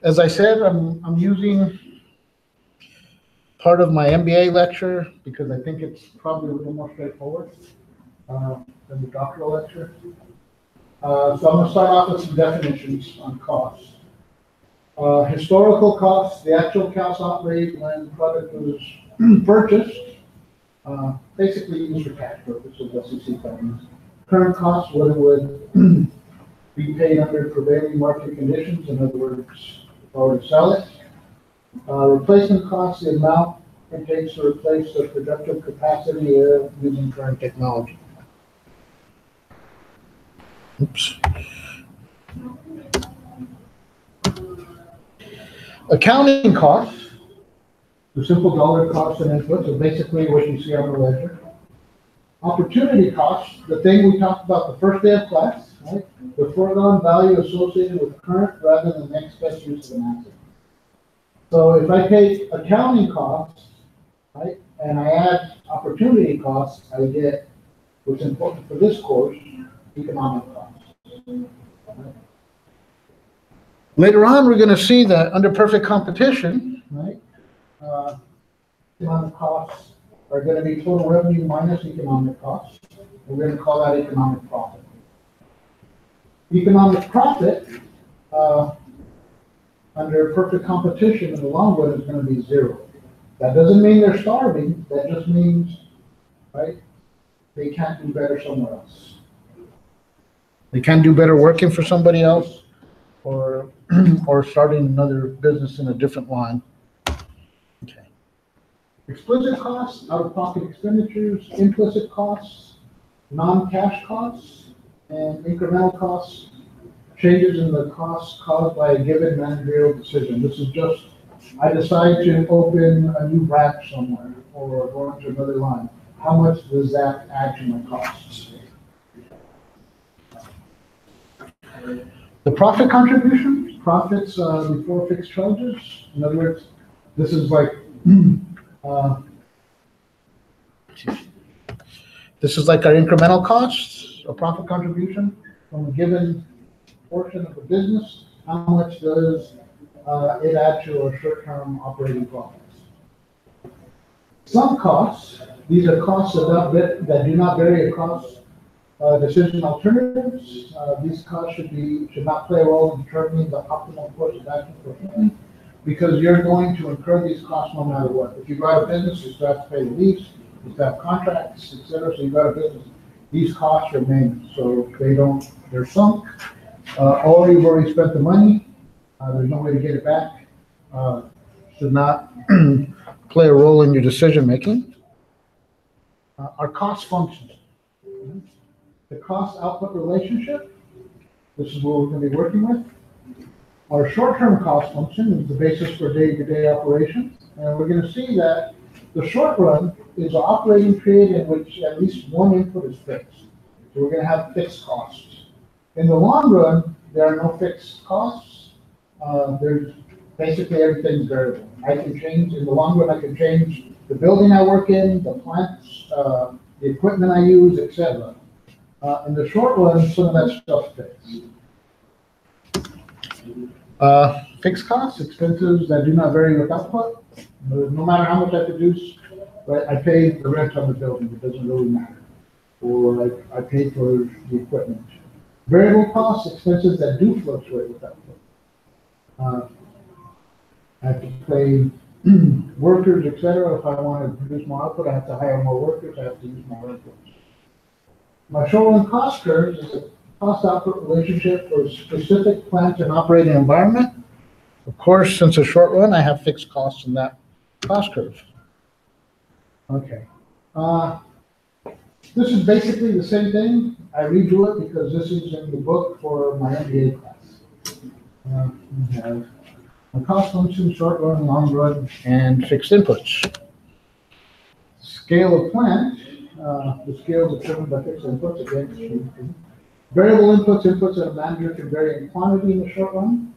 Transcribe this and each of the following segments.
As I said, I'm using part of my MBA lecture because I think it's probably a little more straightforward than the doctoral lecture. So I'm going to start off with some definitions on costs. Historical costs, the actual cost outlay when the product was purchased, basically used for tax purposes, SEC filings. Current costs, what it would be paid under prevailing market conditions, in other words, if I were to sell it. Replacement costs, the amount it takes to replace the productive capacity of using current technology. Oops. Accounting costs, the simple dollar costs and inputs, are basically what you see on the ledger. Opportunity costs, the thing we talked about the first day of class, right? The foregone value associated with current rather than next best use of an asset. So if I take accounting costs, right, and I add opportunity costs, I get what's important for this course, economic costs. Right? Later on, we're going to see that under perfect competition, right, economic costs are going to be total revenue minus economic costs. We're going to call that economic profit. Economic profit under perfect competition in the long run is going to be zero. That doesn't mean they're starving. That just means, right, they can't do better somewhere else. They can't do better working for somebody else or starting another business in a different line. Okay. Explicit costs, out-of-pocket expenditures, implicit costs, non-cash costs, and incremental costs, changes in the costs caused by a given managerial decision. This is just, I decide to open a new branch somewhere or go into another line. How much does that add to my costs? The profit contribution, profits before fixed charges. In other words, this is like, this is like our incremental costs, a profit contribution from a given portion of the business. How much does it add to our short-term operating profits? Some costs, these are costs that do not vary across decision alternatives. These costs should not play a role in determining the optimal course of action for a company, because you're going to incur these costs no matter what. If you go out of business, you still have to pay the lease, you still have contracts, etc. So you go out of business, these costs remain. So they're sunk, or you've already spent the money. There's no way to get it back. Should not play a role in your decision making. Our cost functions. The cost-output relationship, this is what we're going to be working with. Our short-term cost function is the basis for day-to-day operations, and we're going to see that the short run is an operating period in which at least one input is fixed. So we're going to have fixed costs. In the long run, there are no fixed costs. There's basically everything's variable. I can change, in the long run, I can change the building I work in, the plants, the equipment I use, etc. In the short run, some of that stuff fixed. Fixed costs, expenses that do not vary with output. No matter how much I produce, right, I pay the rent on the building. It doesn't really matter. Or I pay for the equipment. Variable costs, expenses that do fluctuate with output. I have to pay workers, etc. If I want to produce more output, I have to hire more workers. I have to use more inputs. My short-run cost curve is a cost-output relationship for a specific plant and operating environment. Of course, since a short run, I have fixed costs in that cost curve. Okay. This is basically the same thing. I redo it because this is in the book for my MBA class. We have a cost function, short run, long run, and fixed inputs. Scale of plant. The scale is determined by fixed inputs. Again, variable inputs that a manager can vary in quantity in the short run.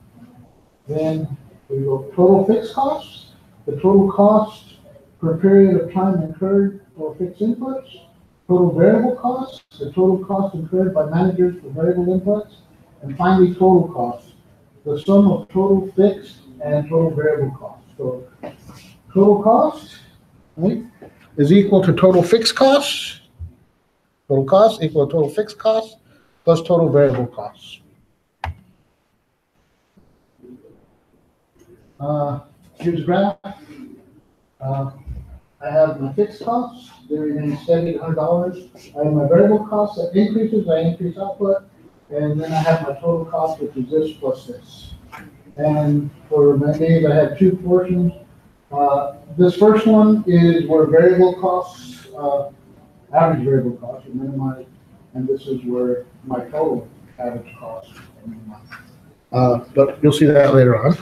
Then we go total fixed costs, the total cost per period of time incurred for fixed inputs. Total variable costs, the total cost incurred by managers for variable inputs. And finally, total costs, the sum of total fixed and total variable costs. So total cost, right, is equal to total fixed costs. Total cost equal to total fixed costs plus total variable costs. Here's a graph. I have my fixed costs, they remain steady at $100. I have my variable costs that increases, I increase output, and then I have my total cost, which is this plus this. And for my days, I have two portions. This first one is where variable costs, average variable costs are minimized, and this is where my total average costs are minimized. But you'll see that later on.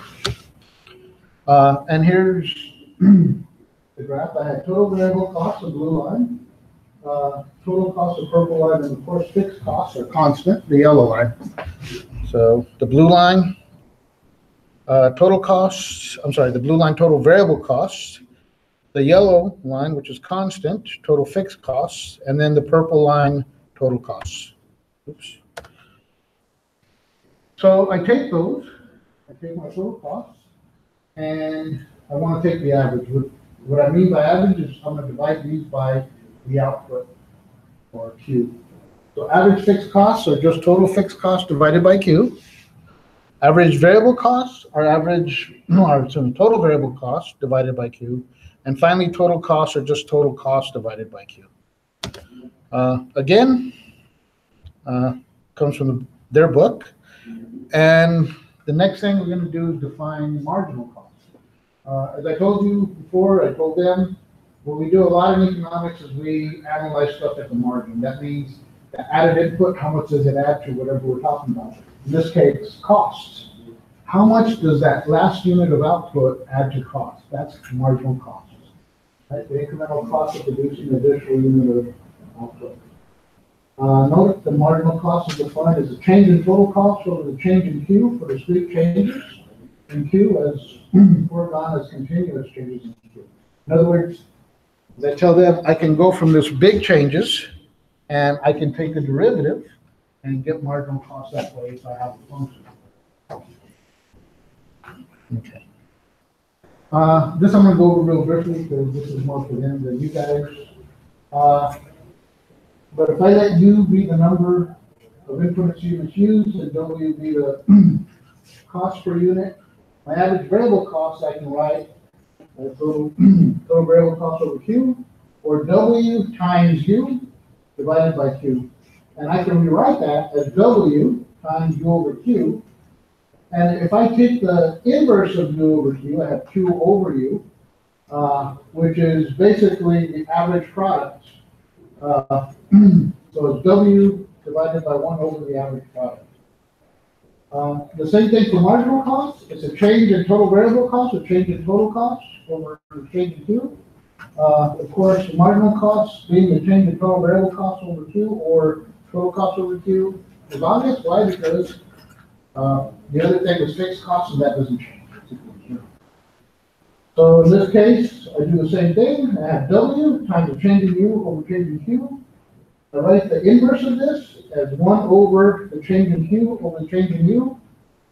And here's the graph. I have total variable costs, the blue line, total cost of purple line, and of course fixed costs are constant, the yellow line. So the blue line, total costs, the blue line total variable costs, the yellow line, which is constant, total fixed costs, and then the purple line, total costs. Oops. So I take those, I take my total costs, and I want to take the average. What I mean by average is I'm going to divide these by the output, or Q. So average fixed costs are just total fixed costs divided by Q. Average variable costs are total variable costs divided by Q. And finally, total costs are just total costs divided by Q. Again, comes from their book. And the next thing we're going to do is define marginal costs. As I told you before, I told them, what we do a lot in economics is we analyze stuff at the margin. That means the added input, how much does it add to whatever we're talking about? In this case, costs. How much does that last unit of output add to cost? That's marginal cost. Right? The incremental cost of producing an additional unit of output. Note the marginal cost is defined as the change in total cost over the change in Q for discrete changes in Q as foregone as continuous changes in Q. In other words, as I tell them, I can go from this big changes and I can take the derivative and get marginal cost that way if I have a function. Okay. This I'm going to go over real briefly because this is more for them than you guys. But if I let U be the number of inputs units used and W be the cost per unit, my average variable cost I can write as total variable cost over Q, or W times U divided by Q. And I can rewrite that as W times U over Q. And if I take the inverse of U over Q, I have Q over U, which is basically the average product. So it's W divided by 1 over the average product. The same thing for marginal cost. It's a change in total variable cost, a change in total cost over the change in Q. Of course, marginal cost being the change in total variable cost over Q or total cost over Q is obvious. Why? Because the other thing is fixed costs and that doesn't change. So in this case, I do the same thing. I have W times the change in U over change in Q. I write the inverse of this as 1 over the change in Q over the change in U,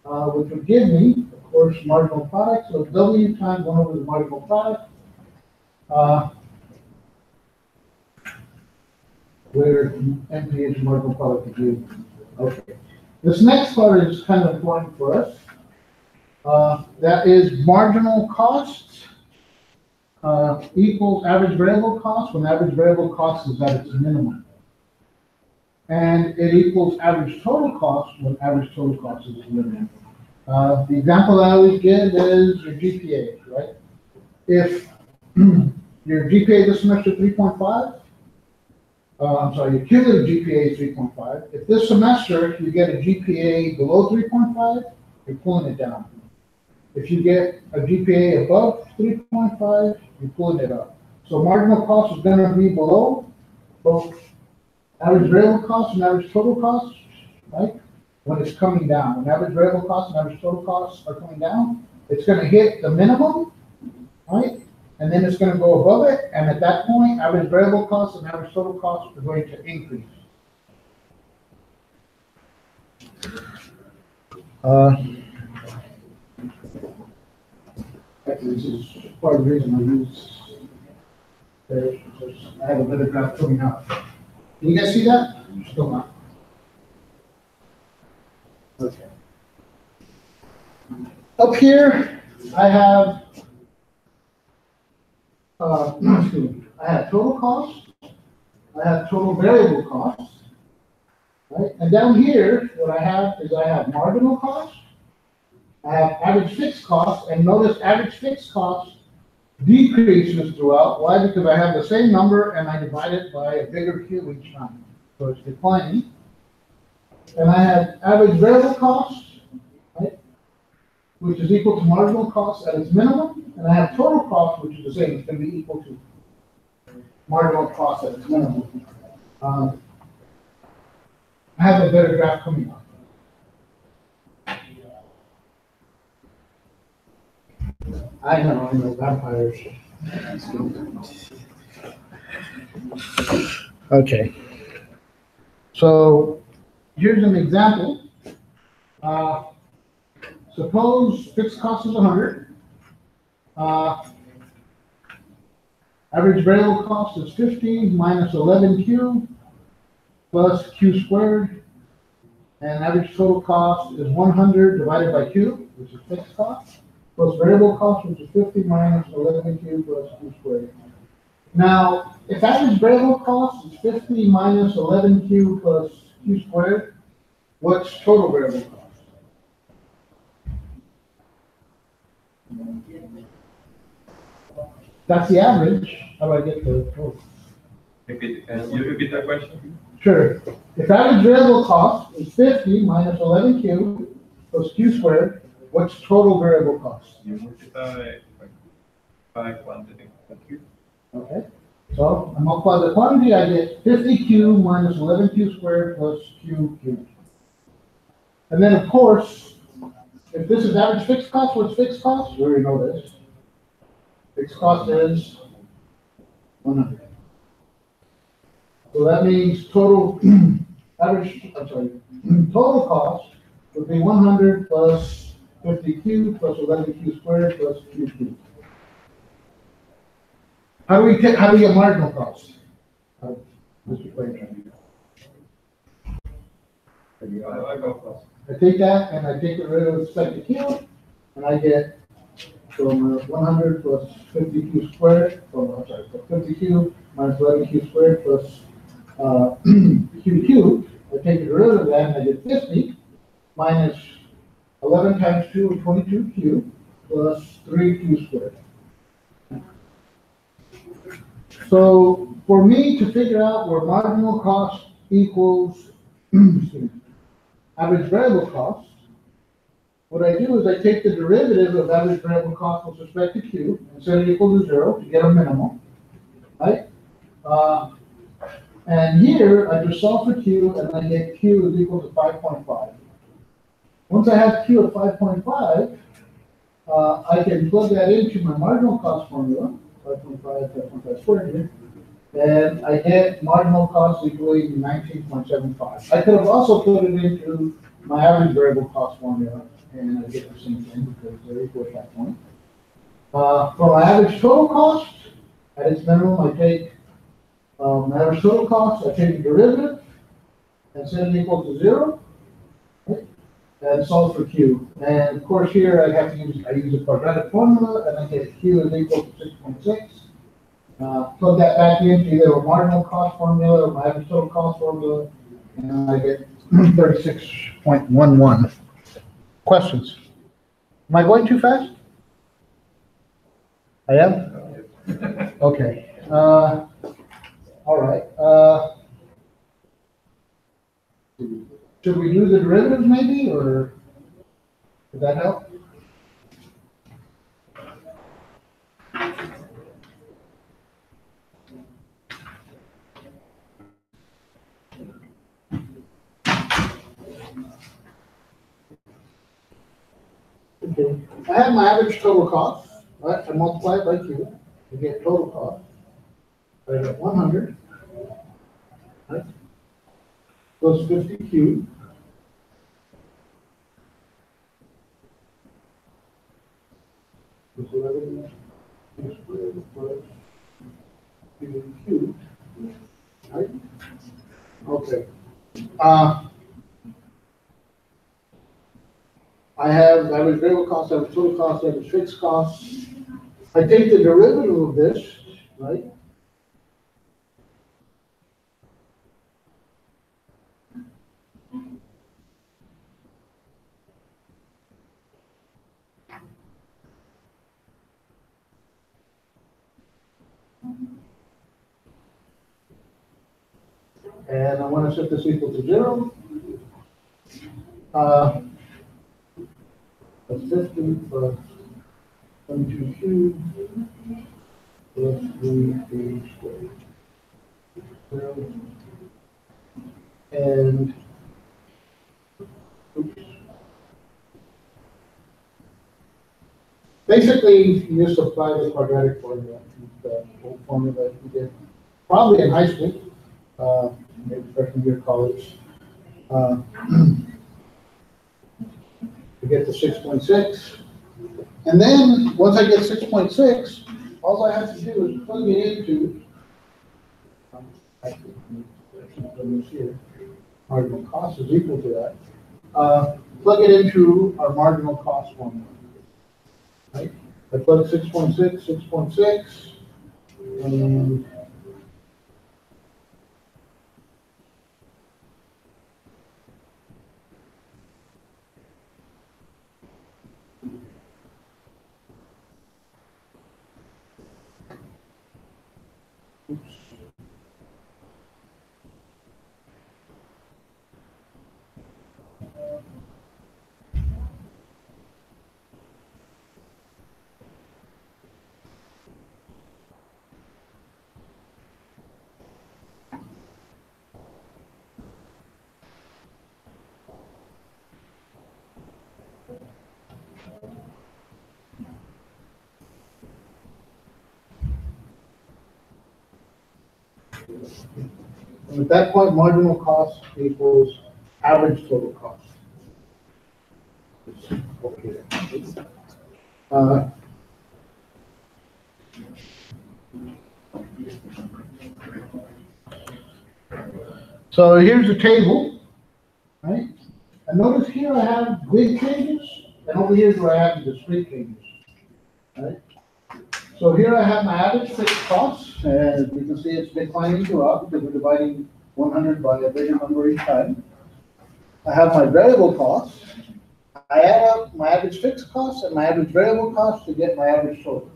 which would give me, of course, marginal product. So W times 1 over the marginal product, where MP is marginal product of U. Okay. This next part is kind of important for us. That is marginal costs equals average variable cost when average variable cost is at its minimum. And it equals average total cost when average total cost is its minimum. The example I always give is your GPA, right? If your GPA this semester is 3.5, your cumulative GPA is 3.5. If this semester you get a GPA below 3.5, you're pulling it down. If you get a GPA above 3.5, you're pulling it up. So marginal cost is going to be below both average variable cost and average total cost, right? When it's coming down, when average variable cost and average total costs are coming down, it's going to hit the minimum, right? And then it's going to go above it, and at that point, average variable costs and average total costs are going to increase. this is part of the reason I use pairs, because I have a better graph coming out. Can you guys see that? Still not. Okay. Up here, I have, excuse me, I have total cost, I have total variable cost, right? And down here, what I have is I have marginal cost, I have average fixed cost, and notice average fixed cost decreases throughout. Why? Because I have the same number and I divide it by a bigger cube each time. So it's declining. And I have average variable cost, right, which is equal to marginal cost at its minimum. And I have total cost, which is the same. It's going to be equal to marginal cost at its minimum. I have a better graph coming up. I know, vampires. Okay. So here's an example. Suppose fixed cost is 100. Average variable cost is 50 minus 11Q plus Q squared. And average total cost is 100 divided by Q, which is fixed cost, plus variable cost, which is 50 minus 11Q plus Q squared. Now, if average variable cost is 50 minus 11Q plus Q squared, what's total variable cost? That's the average. How do I get the total? Can you repeat that question? Sure. If average variable cost is 50 minus 11Q plus Q squared, what's total variable cost? You multiply by quantity. Okay. So I multiply the quantity, I get 50Q minus 11Q squared plus Q cubed. And then, of course, if this is average fixed cost, what's fixed cost? We already know this. Fixed cost is 100. So that means total total cost would be 100 plus 50Q plus 11Q squared plus Q cubed. How do we get marginal cost? I take that and I take it rid of respect to Q, and I get from 100 plus 50Q squared, so 50Q minus 11Q squared plus Q cubed. I take the derivative of that and I get 50 minus 11 times 2 is 22Q plus 3Q squared. So for me to figure out where marginal cost equals average variable cost, what I do is I take the derivative of average variable cost with respect to Q and set it equal to 0 to get a minimum, right? And here I just solve for Q and I get Q is equal to 5.5. Once I have Q at 5.5, I can plug that into my marginal cost formula, 5.5 squared here, and I get marginal cost equaling 19.75. I could have also put it into my average variable cost formula, and I get the same thing because they're equal at that point. For my average total cost, at its minimum, I take my average total cost, I take the derivative, and set it equal to 0, right? And solve for Q. And of course here I have to use a quadratic formula, and I get Q is equal to 6.6. Plug that back into either a marginal cost formula or my average total cost formula, and I get 36.11. Questions? Am I going too fast? I am? Okay. All right. Should we do the derivatives maybe, or would that help? Okay. I have my average total cost, right? I multiply it by Q to get total cost. I got 100, right? Plus 50Q. is 11 squared plus Q cubed, right? Okay. I have average variable cost, average total cost, average fixed cost. I take the derivative of this, right? And I want to set this equal to 0. That's 50 plus 22 cubed plus 3 squared. 0. And oops. Basically, you just apply the quadratic formula, the old formula that we did probably in high school, maybe freshman year of college. To get to 6.6. And then once I get 6.6, all I have to do is plug it into marginal cost is equal to that. Plug it into our marginal cost formula. Right? I plug 6.6, 6.6, and at that point, marginal cost equals average total cost. Okay. So here's the table, right? And notice here I have big changes, and over here is where I have the discrete changes, right? So here I have my average fixed costs, and you can see it's declining throughout because we're dividing 100 by a bigger number each time. I have my variable costs. I add up my average fixed costs and my average variable costs to get my average total.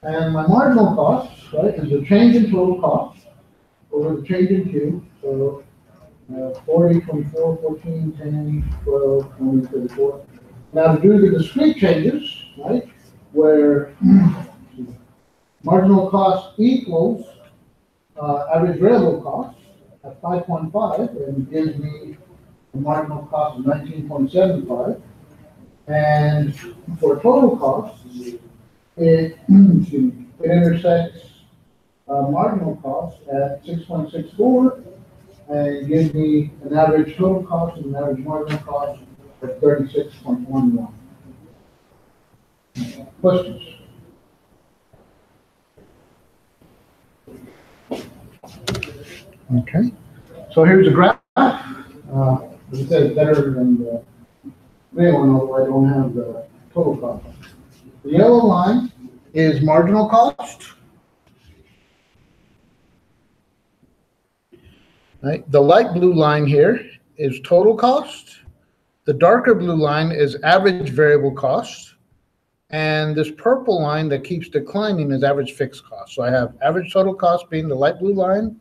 And my marginal costs, right, is the change in total cost over the change in Q. So 40, 24, 14, 10, 12, 20, 34. Now to do the discrete changes, right, where marginal cost equals average variable cost at 5.5 and gives me a marginal cost of 19.75. And for total costs, it intersects marginal cost at 6.64 and gives me an average total cost and an average marginal cost of 36.11. Questions? Okay, so here's a graph. As I said, better than the gray one, although I don't have the total cost. The yellow line is marginal cost. Right. The light blue line here is total cost. The darker blue line is average variable cost. And this purple line that keeps declining is average fixed cost. So I have average total cost being the light blue line,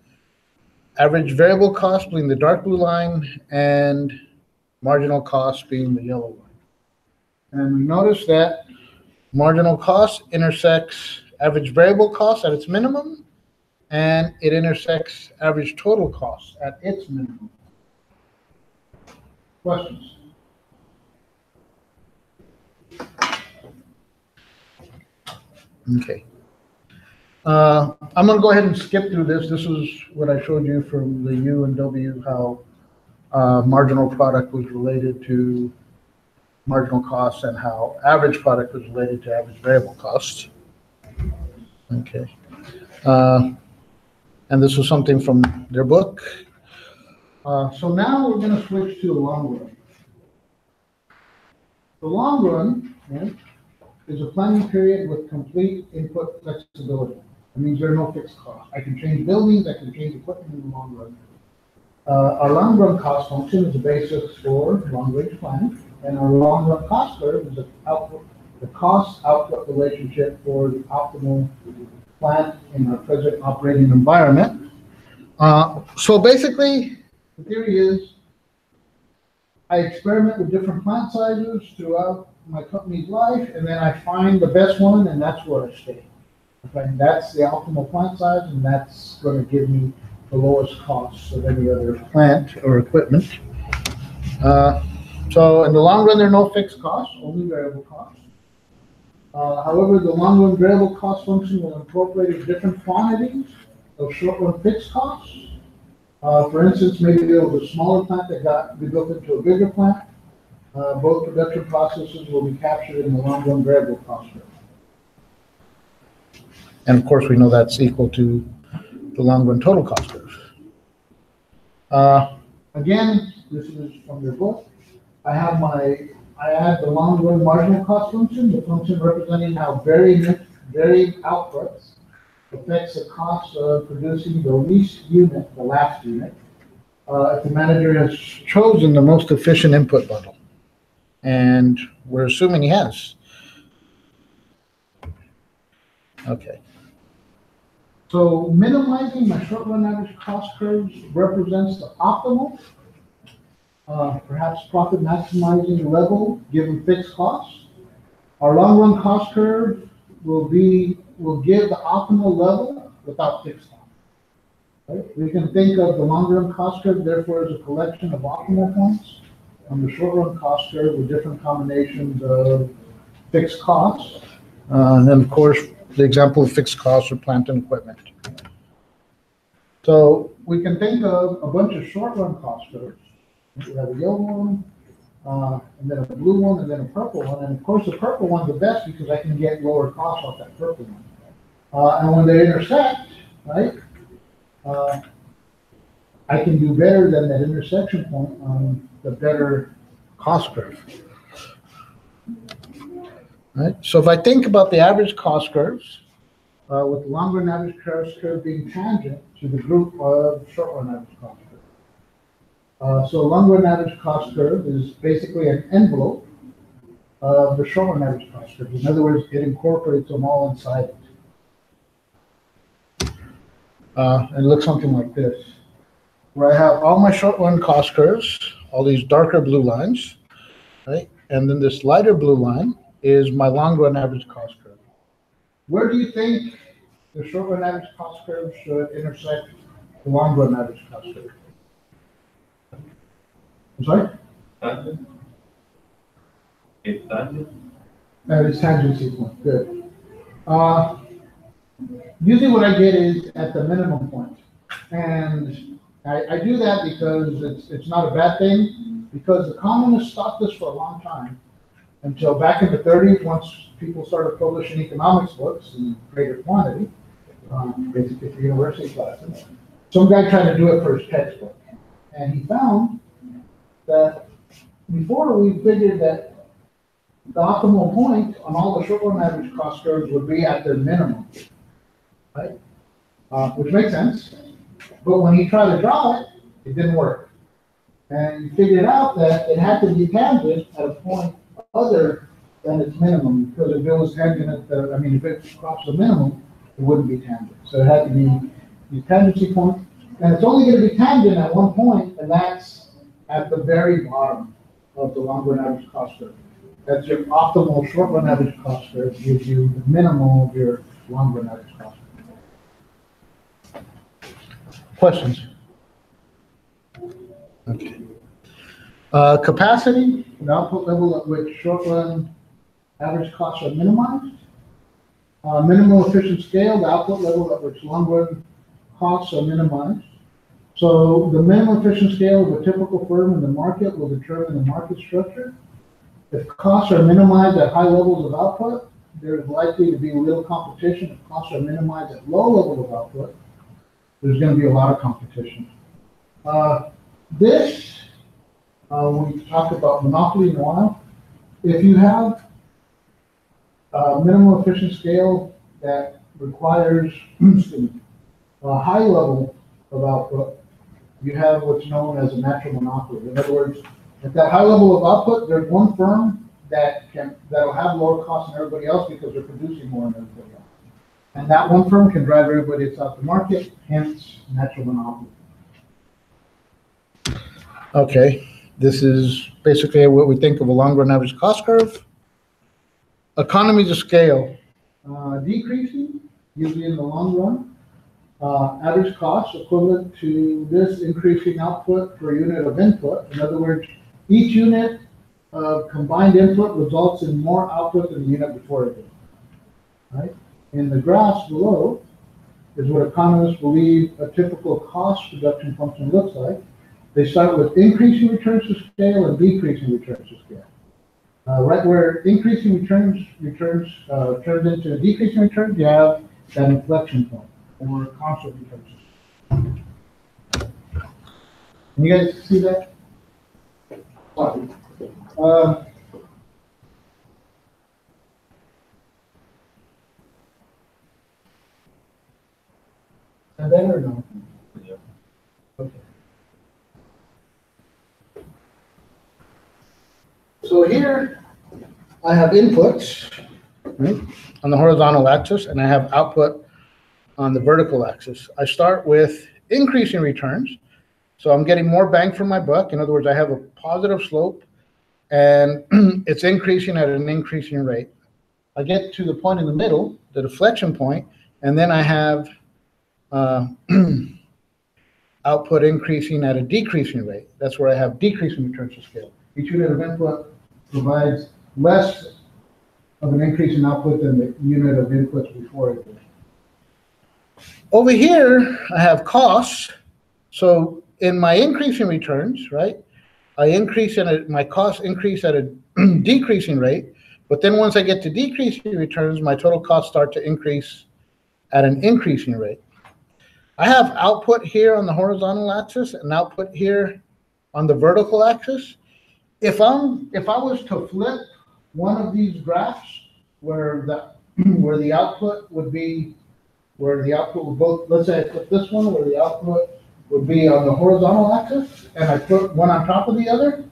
average variable cost being the dark blue line, and marginal cost being the yellow line. And notice that marginal cost intersects average variable cost at its minimum, and it intersects average total cost at its minimum. Questions? Okay. I'm going to go ahead and skip through this. This is what I showed you from the U and W, how marginal product was related to marginal costs and how average product is related to average variable costs. Okay. And this was something from their book. So now we're going to switch to the long run. The long run, right, is a planning period with complete input flexibility. That means there are no fixed costs. I can change buildings, I can change equipment in the long run. Our long run cost function is the basis for long range planning, and our long run cost curve is the cost output relationship for the optimal plant in our present operating environment. So basically, the theory is I experiment with different plant sizes throughout my company's life, and then I find the best one, and that's where I stay. Okay, that's the optimal plant size, and that's going to give me the lowest costs of any other plant or equipment. So in the long run, there are no fixed costs, only variable costs. However, the long run variable cost function will incorporate different quantities of short run fixed costs. For instance, maybe there was a smaller plant that got rebuilt into a bigger plant. Both production processes will be captured in the long run variable cost curve. And of course, we know that's equal to the long run total cost curve. Again, this is from your book. I add the long run marginal cost function, the function representing how varying outputs affects the cost of producing the least unit, the last unit, if the manager has chosen the most efficient input bundle. And we're assuming he has. Okay. So minimizing my short run average cost curves represents the optimal, perhaps profit maximizing level given fixed costs. Our long run cost curve will give the optimal level without fixed costs. Right? We can think of the long run cost curve therefore as a collection of optimal points on the short run cost curve with different combinations of fixed costs. And then of course, the example of fixed costs are plant and equipment. So we can think of a bunch of short run cost curves. We have a yellow one, and then a blue one, and then a purple one. And of course, the purple one's the best because I can get lower costs off that purple one. And when they intersect, right, I can do better than that intersection point on the better cost curve. Right? So if I think about the average cost curves, with the long run average cost curve being tangent to the group of short run average cost curve. So long run average cost curve is basically an envelope of the short run average cost curve. In other words, it incorporates them all inside it. It looks something like this, where I have all my short run cost curves, all these darker blue lines, right? And then this lighter blue line is my long run average cost curve. Where do you think the short run average cost curve should intersect the long run average cost curve? I'm sorry? Tangent. It's tangent. It's tangency point. Good. Usually what I get is at the minimum point. And I do that because it's not a bad thing, because the communists stopped this for a long time. Until back in the 30s, once people started publishing economics books in greater quantity, basically for university classes, some guy tried to do it for his textbook. And he found that before we figured that the optimal point on all the short run average cost curves would be at their minimum, right? Which makes sense. But when he tried to draw it, it didn't work. And he figured out that it had to be tangent at a point other than its minimum, because if it was tangent at the, if it crossed the minimum, it wouldn't be tangent. So it had to be the tangency point, and it's only going to be tangent at one point, and that's at the very bottom of the long run average cost curve. That's your optimal short run average cost curve, gives you the minimum of your long run average cost curve. Questions? Okay. Capacity, the output level at which short run average costs are minimized. Minimal efficient scale, the output level at which long run costs are minimized. So the minimum efficient scale of a typical firm in the market will determine the market structure. If costs are minimized at high levels of output, there's likely to be little competition. If costs are minimized at low levels of output, there's going to be a lot of competition. We talked about monopoly in a while. If you have a minimum efficient scale that requires a high level of output, you have what's known as a natural monopoly. In other words, at that high level of output, there's one firm that'll have lower costs than everybody else because they're producing more than everybody else. And that one firm can drive everybody else out the market, hence natural monopoly. Okay, this is basically what we think of a long-run average cost curve. Economies of scale, decreasing, usually in the long run. Average cost equivalent to this increasing output per unit of input. In other words, each unit of combined input results in more output than the unit before it did. Right? In the graphs below is what economists believe a typical cost reduction function looks like. They start with increasing returns to scale and decreasing returns to scale. Right where increasing returns turns into decreasing returns, you have that inflection point or constant returns. Can you guys see that? And then or no? Yeah. Okay. So here I have inputs, right, on the horizontal axis, and I have output on the vertical axis. I start with increasing returns. So I'm getting more bang for my buck. In other words, I have a positive slope and it's increasing at an increasing rate. I get to the point in the middle, the deflection point, and then I have output increasing at a decreasing rate. That's where I have decreasing returns to scale. Each unit of input provides less of an increase in output than the unit of inputs before it did. Over here, I have costs. So in my increasing returns, right, my costs increase at a decreasing rate, but then once I get to decreasing returns, my total costs start to increase at an increasing rate. I have output here on the horizontal axis and output here on the vertical axis. If I was to flip one of these graphs where the output would both, let's say I flip this one where the output would be on the horizontal axis, and I put one on top of the other,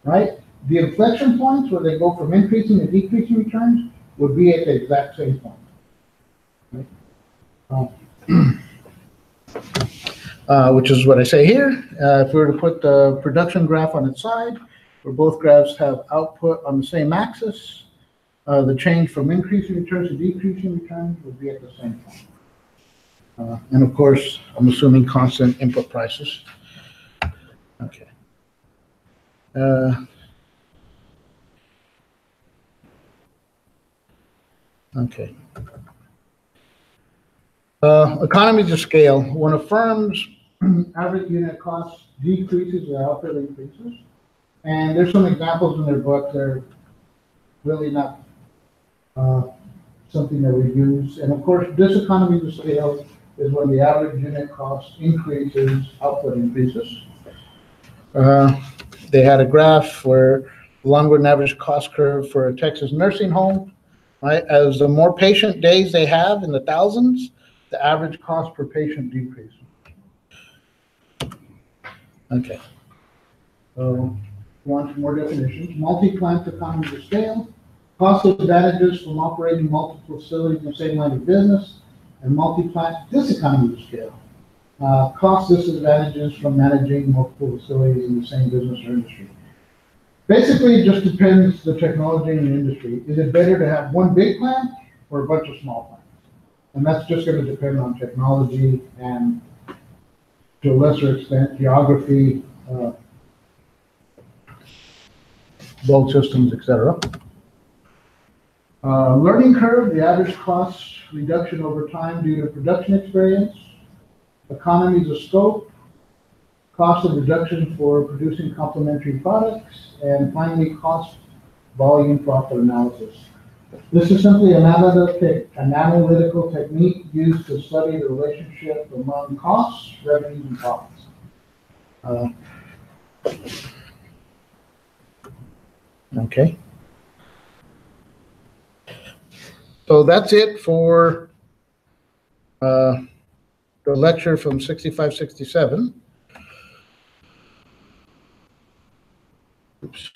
right? The inflection points where they go from increasing to decreasing returns would be at the exact same point. Right? Which is what I say here. If we were to put the production graph on its side, where both graphs have output on the same axis, the change from increasing returns to decreasing returns would be at the same point. And of course, I'm assuming constant input prices. Okay. Okay. Economies of scale. When a firm's average unit cost decreases, their output increases. And there's some examples in their book. They're really not something that we use. And of course, this economies of scale is when the average unit cost increases, output increases. They had a graph where the long-run average cost curve for a Texas nursing home, right? As the more patient days they have in the thousands, the average cost per patient decreases. Okay. So, want some more definitions. Multi-plant economies of scale, cost advantages from operating multiple facilities in the same line of business, and multi-plant diseconomies of scale. Cost disadvantages from managing multiple facilities in the same business or industry. Basically, it just depends the technology and the industry. Is it better to have one big plant or a bunch of small plants? And that's just going to depend on technology and, to a lesser extent, geography, load systems, etc. Learning curve, the average cost reduction over time due to production experience, economies of scope, cost of reduction for producing complementary products, and finally cost volume profit analysis. This is simply an analytical technique used to study the relationship among costs, revenues, and profits. Okay. So that's it for the lecture from 65-67. Oops.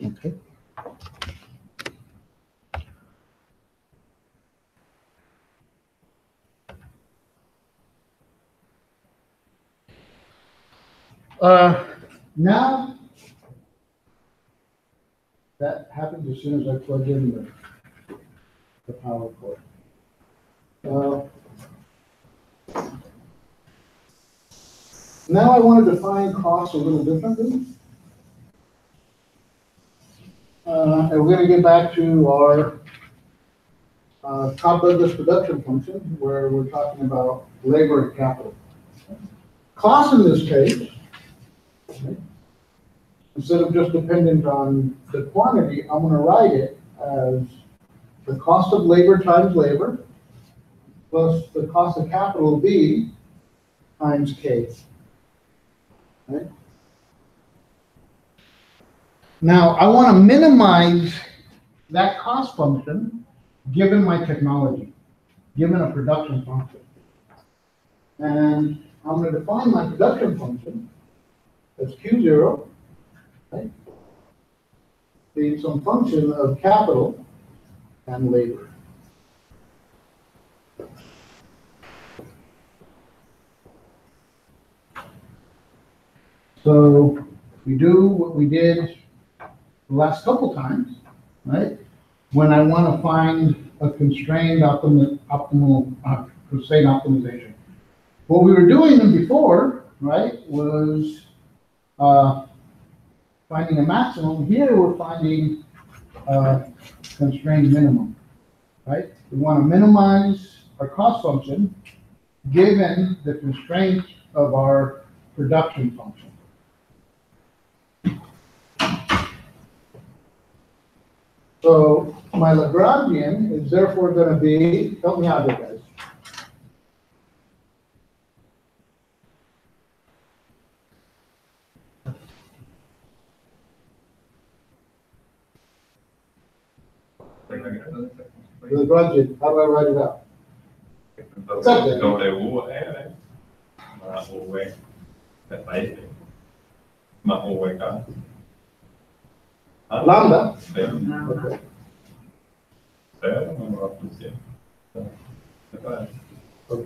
Okay. Now, that happens as soon as I plug in the power cord. Now I want to define costs a little differently. And we're going to get back to our Cobb-Douglas production function, where we're talking about labor and capital. Cost in this case, okay, instead of just dependent on the quantity, I'm going to write it as the cost of labor times labor plus the cost of capital B times K. Okay. Now, I want to minimize that cost function given my technology, given a production function. And I'm going to define my production function as Q0, right, being some function of capital and labor. So we do what we did the last couple times, right? When I want to find a constrained constraint optimization. What we were doing before, right, was finding a maximum. Here we're finding a constrained minimum, right? We want to minimize our cost function given the constraint of our production function. So my Lagrangian is therefore going to be, help me out here, guys. Lagrangian, how do I write it out? Entonces, WR más V de país más VK. Lambda. Okay.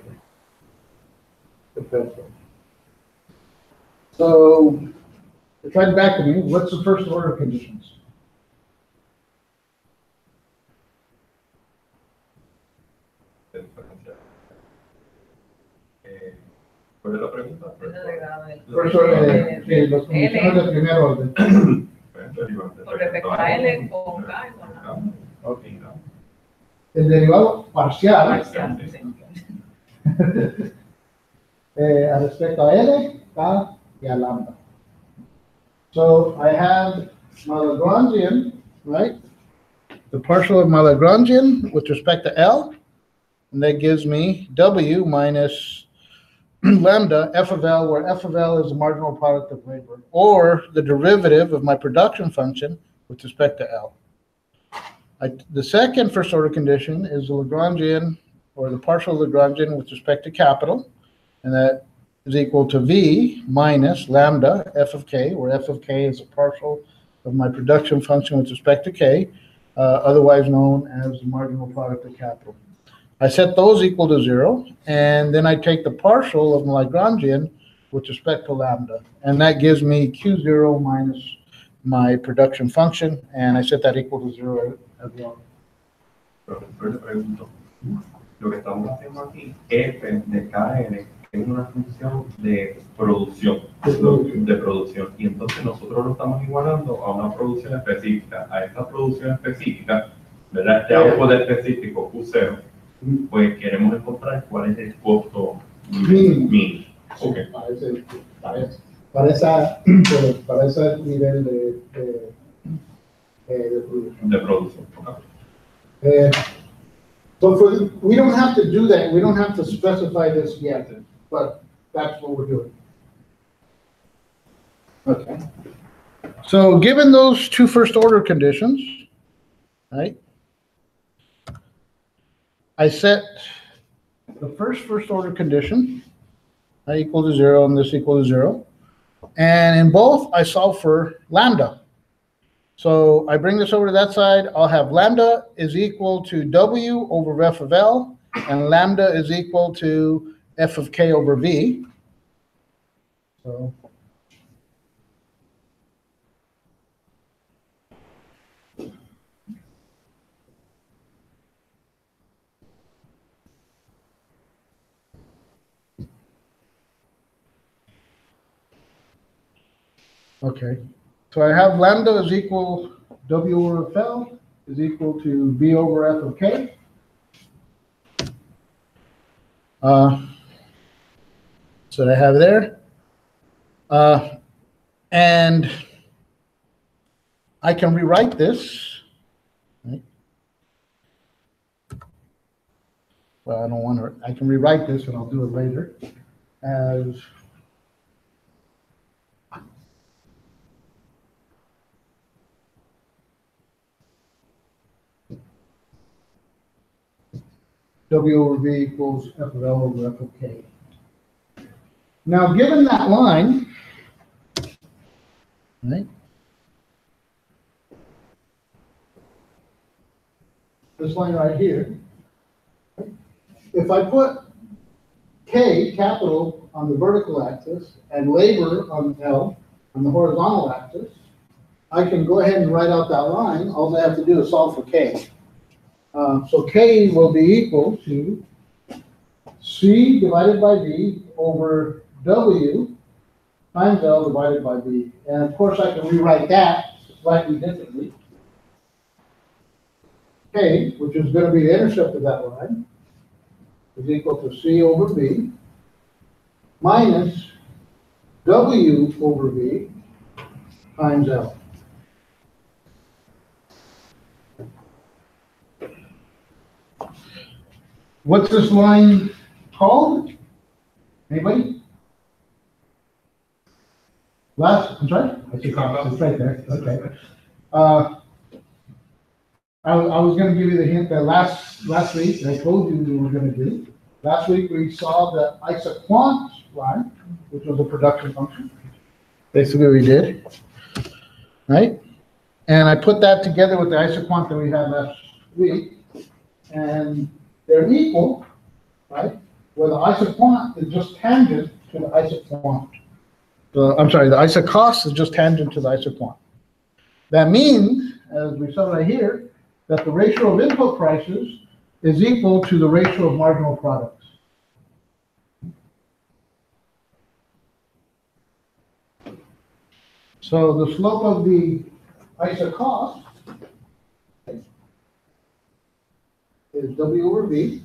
Okay. So, try it back to me. What's the first order conditions? ¿Cuál es la pregunta? First order, sí, las condiciones de primer orden. Con respecto a L, con K y con A. Okay. El derivado parcial, respecto a L, K y a lambda. So I have my Lagrangian, right? The partial of my Lagrangian with respect to L, and that gives me W minus lambda f of L, where f of L is the marginal product of labor, or the derivative of my production function with respect to L. The second first order condition is the Lagrangian, or the partial Lagrangian with respect to capital, and that is equal to V minus lambda f of K, where f of K is a partial of my production function with respect to K, otherwise known as the marginal product of capital. I set those equal to 0, and then I take the partial of my Lagrangian with respect to lambda, and that gives me Q0 minus my production function, and I set that equal to 0 as well. Profesor, le pregunto, lo que estamos haciendo aquí, f de kn, es una función de producción, y entonces nosotros lo estamos igualando a una producción específica. A esta producción específica, ¿verdad? Este output específico, Q0, pues queremos encontrar cuál es el costo mínimo. Okay. Para ese nivel de producción. De producción. Okay. So we don't have to do that. We don't have to specify this yet, but that's what we're doing. Okay. So given those two first order conditions, right? I set the first order condition, I equal to 0 and this equal to 0. And in both, I solve for lambda. So I bring this over to that side. I'll have lambda is equal to W over F of L, and lambda is equal to F of K over V. So okay. So I have lambda is equal W over F L is equal to B over F of K. So I have there. And I can rewrite this. Right? Well, I don't want to, I can rewrite this and I'll do it later as W over V equals F of L over F of K. Now, given that line, right? This line right here, if I put K, capital, on the vertical axis and labor on L on the horizontal axis, I can go ahead and write out that line. All I have to do is solve for K. So K will be equal to C divided by V over W times L divided by V. And of course, I can rewrite that slightly differently. K, which is going to be the intercept of that line, is equal to C over V minus W over V times L. What's this line called? Anybody? I'm sorry? It's right there. Okay. I was going to give you the hint that last week, I told you we were going to do. Last week we saw the isoquant line, which was a production function. Basically we did, right? And I put that together with the isoquant that we had last week, and they're equal, right? Where the isoquant is just tangent to the isoquant. I'm sorry, the isocost is just tangent to the isoquant. That means, as we saw right here, that the ratio of input prices is equal to the ratio of marginal products. So the slope of the isocost is W over V.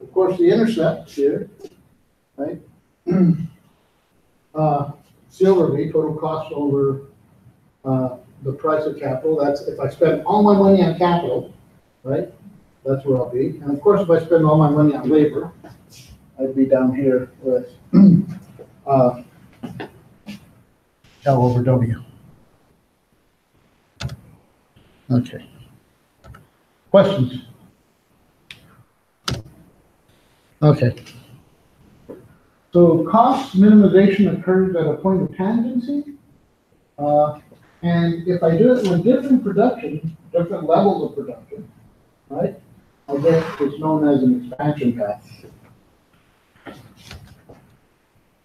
Of course, the intercept here, right? C over V, total cost over the price of capital. That's if I spend all my money on capital, right? That's where I'll be. And of course, if I spend all my money on labor, I'd be down here with L over W. Okay. Questions? Okay. So cost minimization occurs at a point of tangency. And if I do it with different production, different levels of production, right, I get what's known as an expansion path.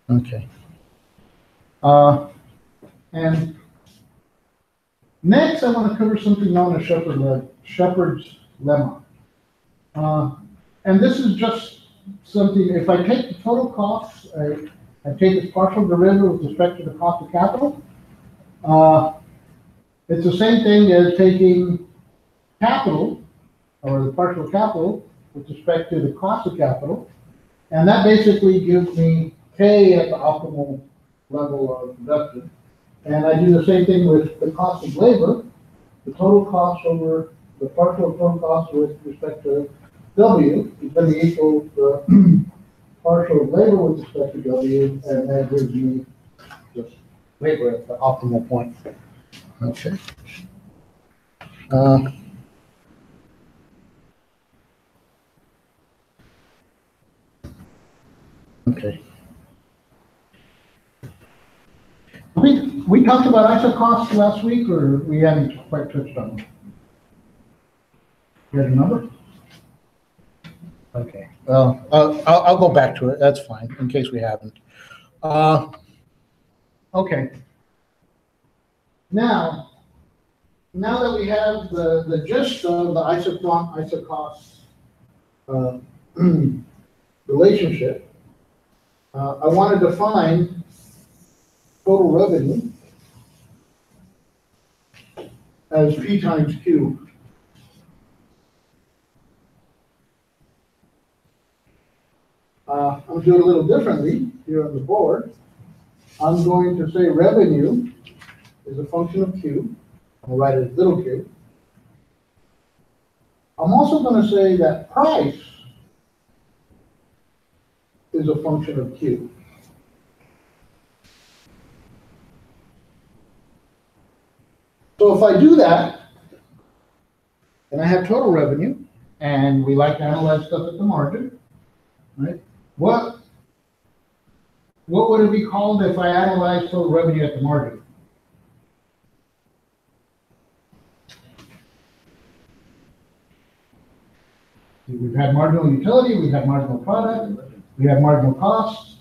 Okay. And Next, I want to cover something known as Shepard's lemma. And this is just something, if I take the total costs, I take its partial derivative with respect to the cost of capital. It's the same thing as taking capital, or the partial capital, with respect to the cost of capital. And that basically gives me K at the optimal level of production. And I do the same thing with the cost of labor, the total cost over the partial total cost with respect to W is going to equal the partial of labor with respect to W, and that gives me just labor at the optimal point. Okay. Okay. We talked about ISO costs last week, or we hadn't quite touched on them? You had a number? Okay, well, I'll go back to it, that's fine, in case we haven't. Okay. Now that we have the gist of the ISO costs relationship, I want to define total revenue as P times Q. I'm going to do it a little differently here on the board. I'm going to say revenue is a function of Q. I'll write it as little q. I'm also going to say that price is a function of Q. So if I do that, and I have total revenue, and we like to analyze stuff at the margin, right? What would it be called if I analyze total revenue at the margin? We've had marginal utility, we've had marginal product, we have marginal costs,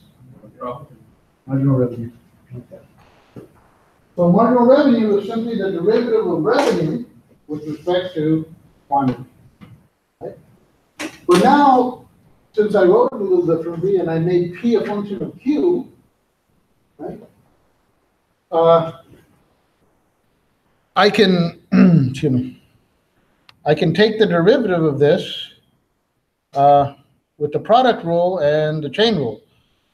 marginal revenue. Okay. So marginal revenue is simply the derivative of revenue with respect to quantity. Right? But now, since I wrote it a little differently and I made P a function of Q, right? I can, excuse me, I can take the derivative of this with the product rule and the chain rule.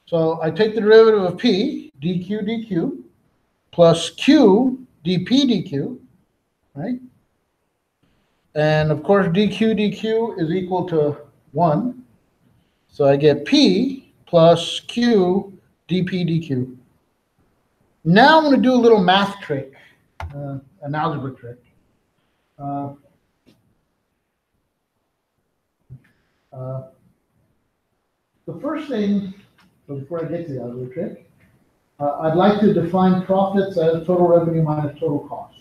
So I take the derivative of P, dQ dQ, plus Q, dP dQ, right? And of course, dQ dQ is equal to 1. So I get P plus Q dP dQ. Now I'm going to do a little math trick, an algebra trick. The first thing, before I get to the algebra trick, I'd like to define profits as total revenue minus total costs.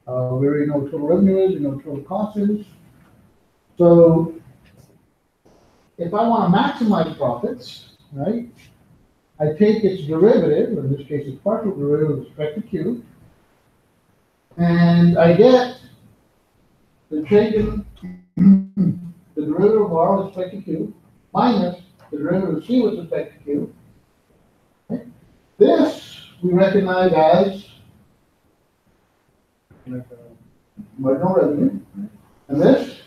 We already know what total revenue is, we know what total cost is. So if I want to maximize profits, right, I take its derivative, in this case its partial derivative with respect to Q, and I get the taken the derivative of R with respect to Q minus the derivative of C with respect to Q. Okay. This we recognize as marginal revenue, and this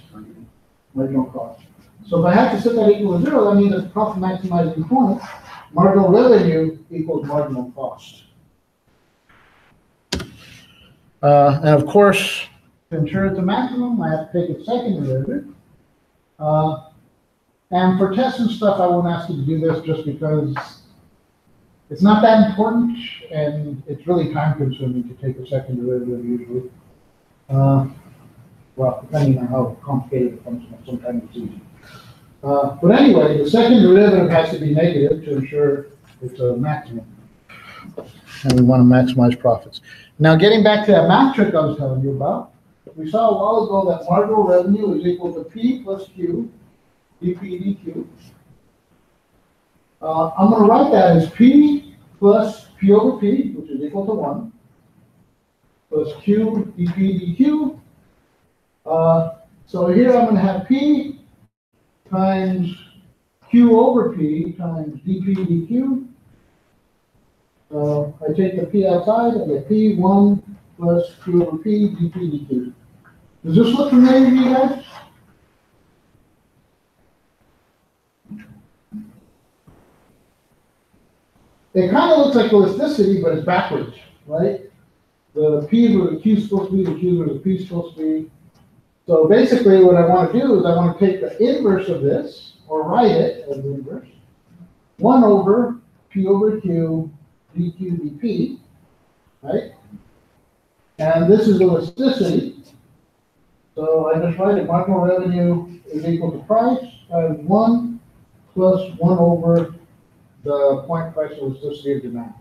marginal cost. So if I have to set that equal to 0, that means that the profit maximizing component, marginal revenue equals marginal cost. And of course, to ensure it's a maximum, I have to take its second derivative. And for tests and stuff, I won't ask you to do this just because it's not that important and it's really time consuming to take a second derivative usually. Well, depending on how complicated the function is, sometimes it's easy. But anyway, the second derivative has to be negative to ensure it's a maximum. And we want to maximize profits. Now, getting back to that math trick I was telling you about, we saw a while ago that marginal revenue is equal to P plus Q, dP dQ. I'm going to write that as P plus P over P, which is equal to 1, plus Q dP dQ. So here I'm gonna have P times Q over P times dP dQ. I take the P outside, I get P1 plus Q over P dP dQ. Does this look familiar to you guys? It kind of looks like elasticity, but it's backwards, right? The P where the Q is supposed to be, the Q where the P is supposed to be. So basically what I want to do is I want to take the inverse of this, or write it as the inverse, 1 over P over Q dQ dP, right? And this is elasticity. So I just write it, marginal revenue is equal to price times 1 plus 1 over the point price elasticity of demand.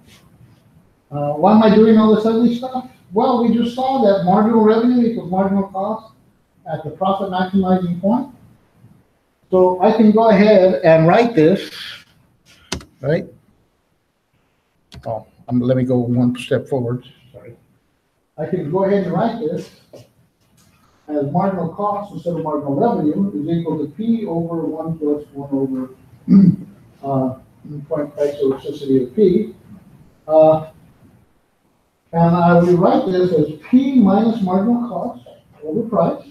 Why am I doing all this ugly stuff? Well, we just saw that marginal revenue equals marginal cost at the profit maximizing point. So I can go ahead and write this, right? Oh, let me go one step forward. Sorry. I can go ahead and write this as marginal cost instead of marginal revenue is equal to P over 1 plus 1 over point price elasticity of P. And I will write this as P minus marginal cost over price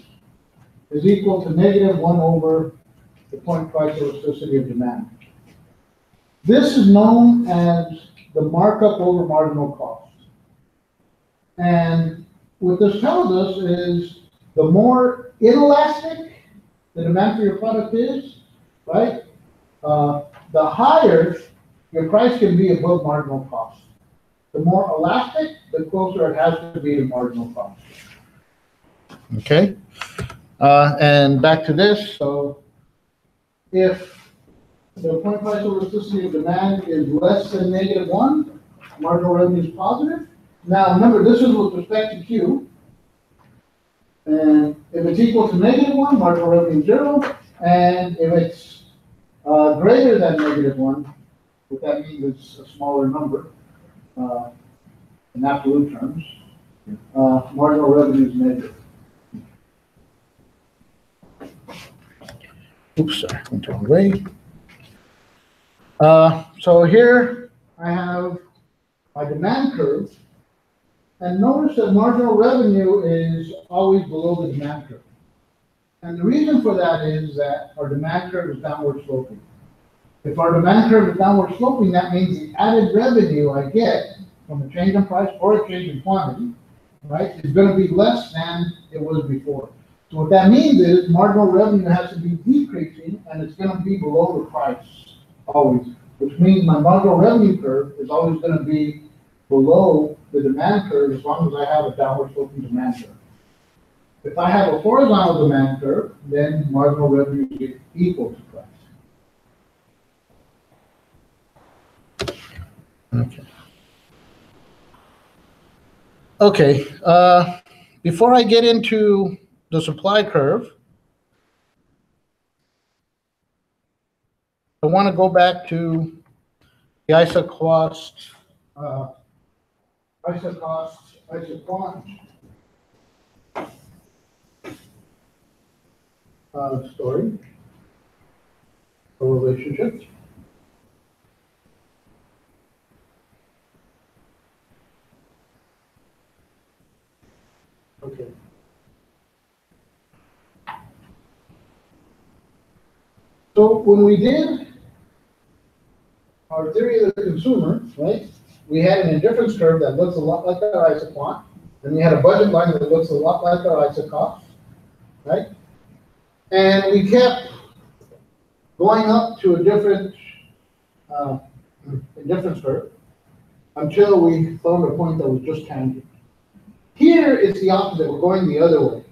is equal to negative 1 over the point price elasticity of demand. This is known as the markup over marginal cost. And what this tells us is the more inelastic the demand for your product is, right? The higher your price can be above marginal cost. The more elastic, the closer it has to be to marginal cost. Okay, and back to this. So if the point price elasticity of demand is less than negative 1, marginal revenue is positive. Now remember, this is with respect to Q. And if it's equal to negative 1, marginal revenue is 0. And if it's greater than negative 1, what that means is a smaller number in absolute terms, marginal revenue is negative. Oops, sorry, went the wrong way. So here I have my demand curve. And notice that marginal revenue is always below the demand curve. And the reason for that is that our demand curve is downward sloping. If our demand curve is downward sloping, that means the added revenue I get from a change in price or a change in quantity, right, is going to be less than it was before. So what that means is marginal revenue has to be decreasing, and it's going to be below the price always, which means my marginal revenue curve is always going to be below the demand curve as long as I have a downward sloping demand curve. If I have a horizontal demand curve, then marginal revenue is equal to price. Okay. Okay. Before I get into the supply curve, I want to go back to the isoquant story or relationship. Okay. So when we did our theory of the consumer, right, we had an indifference curve that looks a lot like our isoquant, and we had a budget line that looks a lot like our isocost, right? And we kept going up to a different indifference curve until we found a point that was just tangent. Here it's the opposite. We're going the other way,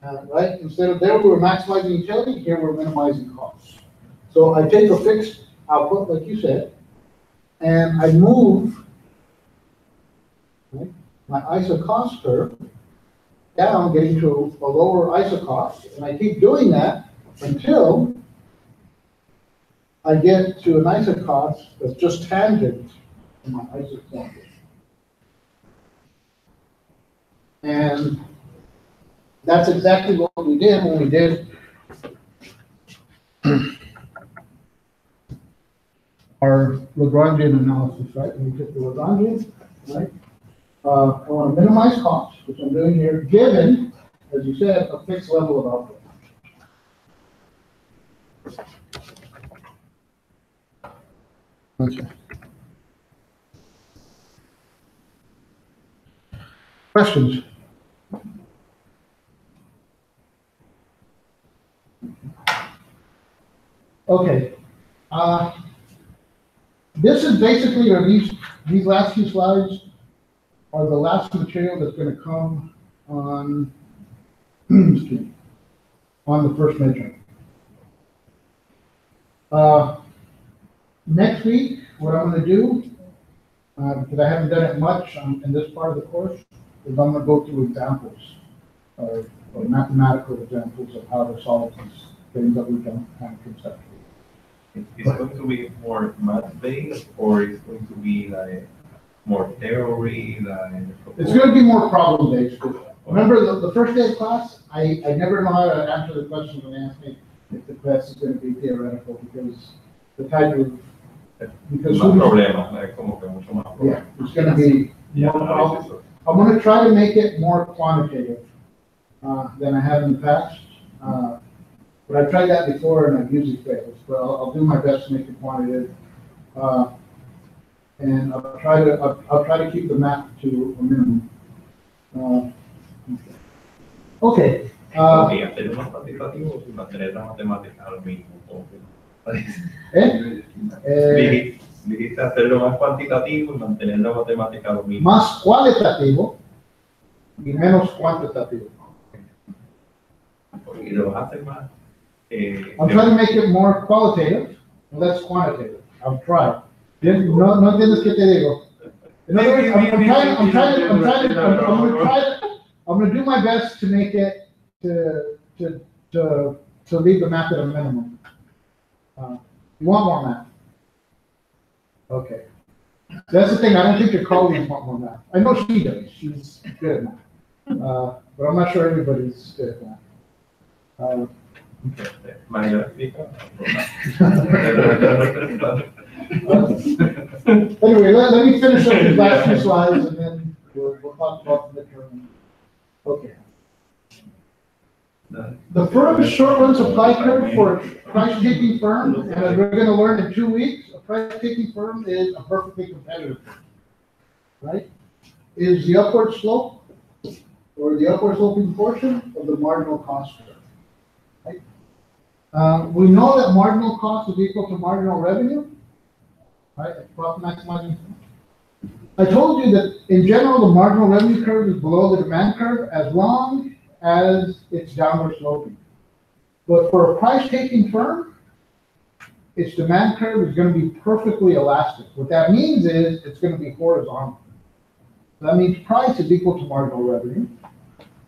right? Instead of there we were maximizing utility, here we're minimizing costs. So I take a fixed output, like you said, and I move, right, my isocost curve down, getting to a lower isocost, and I keep doing that until I get to an isocost that's just tangent to my isoquant. And that's exactly what we did when we did our Lagrangian analysis, right? When we took the Lagrangian, right? I want to minimize costs, which I'm doing here, given, as you said, a fixed level of output. Okay. Questions? Okay. This is basically, or these last few slides are the last material that's going to come on, excuse me, on the first midterm. Next week, what I'm going to do, because I haven't done it much in this part of the course, is I'm going to go through examples, or mathematical examples of how to solve these things that we've done kind of conceptually. It's going to be more math-based, or it's going to be like more theory? It's going to be more problem-based. Remember, the first day of class, I never know how to answer the question when they ask me if the class is going to be theoretical, because the type of, because yeah, it's going to be more problem. I'm going to try to make it more quantitative than I have in the past. But I've tried that before and I've usually failed. But I'll do my best to make it quantitative. And I'll try to keep the math to a minimum. Okay. Hacer más cuantitativo y mantener la matemática al mínimo. Dijiste hacerlo más cuantitativo y mantener la matemática al mínimo. Más cualitativo y menos cuantitativo. Y lo vas a hacer más. I'm trying to make it more qualitative and less quantitative. I'll try. No entiendes qué te digo. In other words, I'm going to do my best to make it to leave the math at a minimum. You want more math? Okay. That's the thing. I don't think your colleagues want more math. I know she does. She's good at math. But I'm not sure everybody's good at math. Anyway, let me finish up these last few slides and then we'll talk about the midterm. Okay. The firm short-run supply curve for a price-taking firm, and as we're going to learn in 2 weeks, a price-taking firm is a perfectly competitive firm, right? Is the upward slope or the upward sloping portion of the marginal cost curve, right? We know that marginal cost is equal to marginal revenue, right? Profit maximizing. I told you that in general, the marginal revenue curve is below the demand curve as long as it's downward sloping. But for a price-taking firm, its demand curve is going to be perfectly elastic. What that means is it's going to be horizontal. That means price is equal to marginal revenue.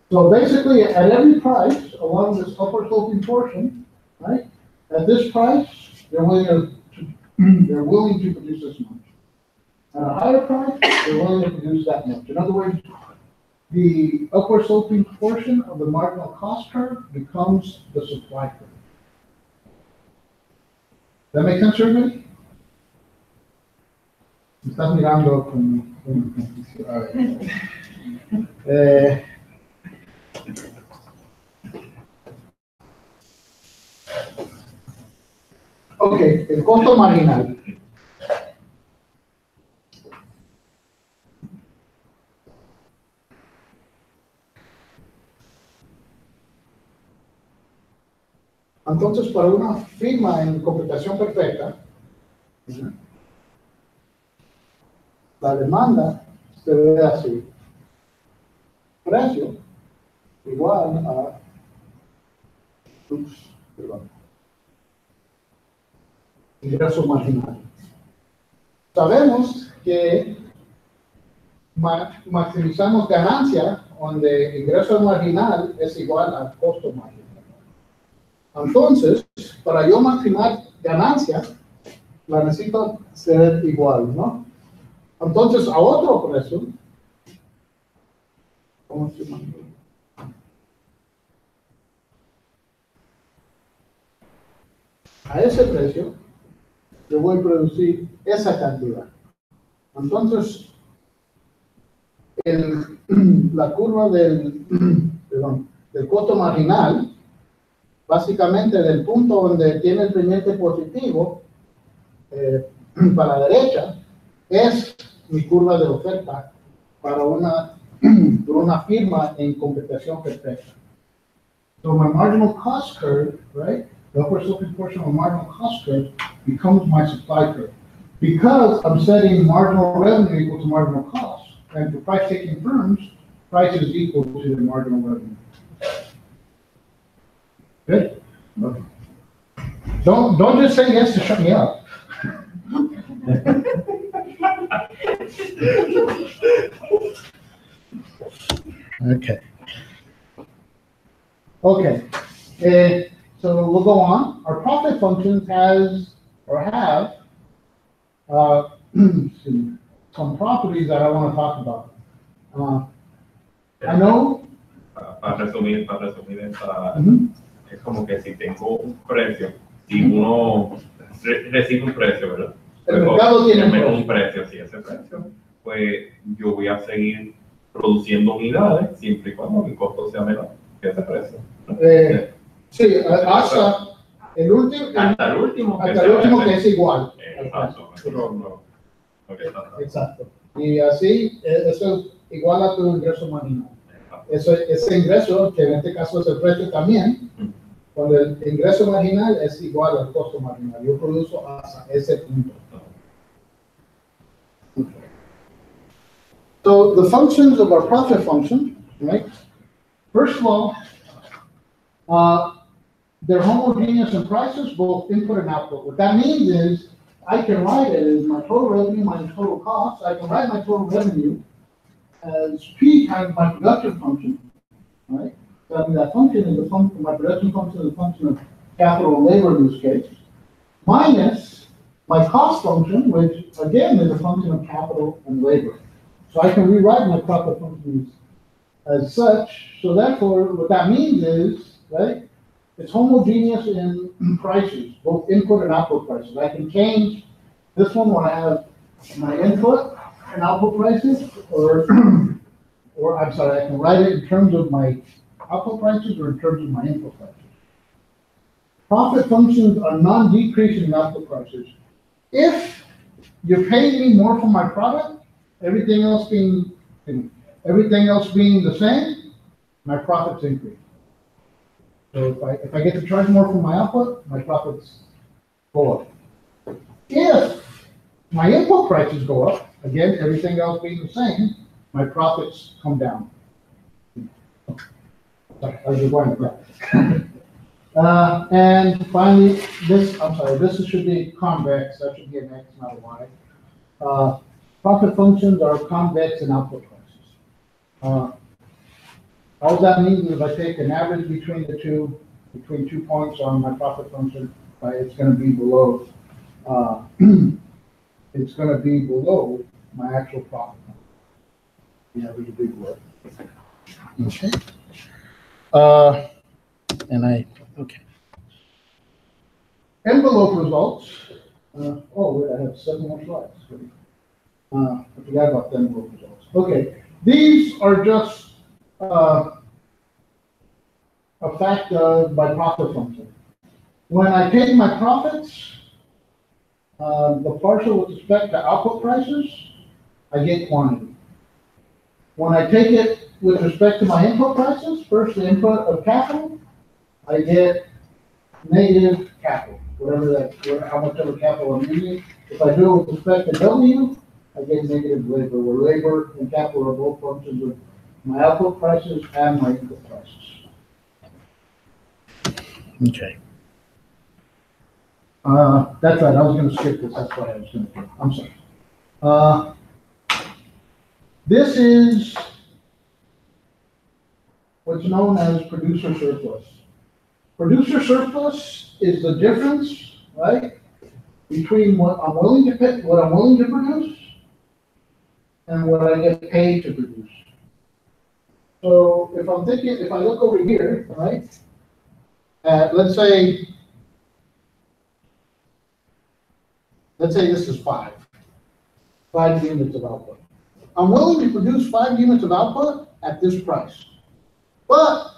So basically, at every price along this upward sloping portion, right? At this price, they're willing to produce this much. At a higher price, they're willing to produce that much. In other words, the upward sloping portion of the marginal cost curve becomes the supply curve. Does that make sense to everybody? Me estás mirando con ok, el costo marginal. Entonces, para una firma en computación perfecta, la demanda se ve así. Precio igual a ingreso marginal. Sabemos que maximizamos ganancia donde ingreso marginal es igual al costo marginal. Entonces, para yo maximizar ganancia, la necesito ser igual, ¿no? Entonces, a otro precio, ¿Cómo se llama? A ese precio, yo voy a producir esa cantidad. Entonces, la curva del costo marginal, básicamente del punto donde tiene el pendiente positivo, para la derecha, es mi curva de oferta para una firma en competición perfecta. So my marginal cost curve, right, the upper sloping portion of the marginal cost curve becomes my supply curve. Because I'm setting marginal revenue equal to marginal cost, and for price-taking firms, price is equal to the marginal revenue. Good? Okay. Don't just say yes to shut me up. Okay. Okay. So we'll go on. Our profit functions have some properties that I want to talk about. I know. Para resumir esta, Mhm. es como que si tengo un precio, si uno recibe un precio, ¿verdad? El mercado tiene un precio, sí, ese precio, pues yo voy a seguir produciendo unidades siempre y cuando mi costo sea menor que ese precio. Sí, hasta el último. Hasta el último Que es igual. Exacto. Exacto. Y así, eso es igual a tu ingreso marginal. Ese ingreso, que en este caso es el precio también, cuando el ingreso marginal es igual al costo marginal. Yo produzo hasta ese punto. So the functions of our profit function, right? First of all, they're homogeneous in prices, both input and output. What that means is I can write it as my total revenue minus total cost. I can write my total revenue as P times my production function, right? So I mean, that function is the function, my production function is a function of capital and labor in this case, minus my cost function, which again is a function of capital and labor. So I can rewrite my profit functions as such. So therefore, what that means is, right, it's homogeneous in prices, both input and output prices. I can change this one when I have my input and output prices, or I'm sorry, I can write it in terms of my output prices or in terms of my input prices. Profit functions are non-decreasing in output prices. If you're paying me more for my product, everything else being the same, my profits increase. So if I get to charge more for my output, my profits go up. If my input prices go up, again, everything else being the same, my profits come down. Sorry, I was going to that. And finally, this should be convex. That should be an X, not a Y. Profit functions are convex in output prices. All that means is if I take an average between 2 points on my profit function, it's going to be below. It's going to be below my actual profit. The average will be below. Okay. Okay. Envelope results. Wait, I have 7 more slides. I forgot about the envelope results. Okay, these are just a fact of my profit function. When I take my profits, the partial with respect to output prices, I get quantity. When I take it with respect to my input prices, first the input of capital, I get negative capital, how much of a capital I'm using. If I do it with respect to W, I get negative labor, where labor and capital are both functions of my output prices and my input prices. Okay. That's right, I was going to skip this, that's what I was going to do. I'm sorry. This is what's known as producer surplus. Producer surplus is the difference, right, between what I'm willing to produce and what I get paid to produce. So if I'm thinking, if I look over here, right, let's say this is five units of output. I'm willing to produce 5 units of output at this price, but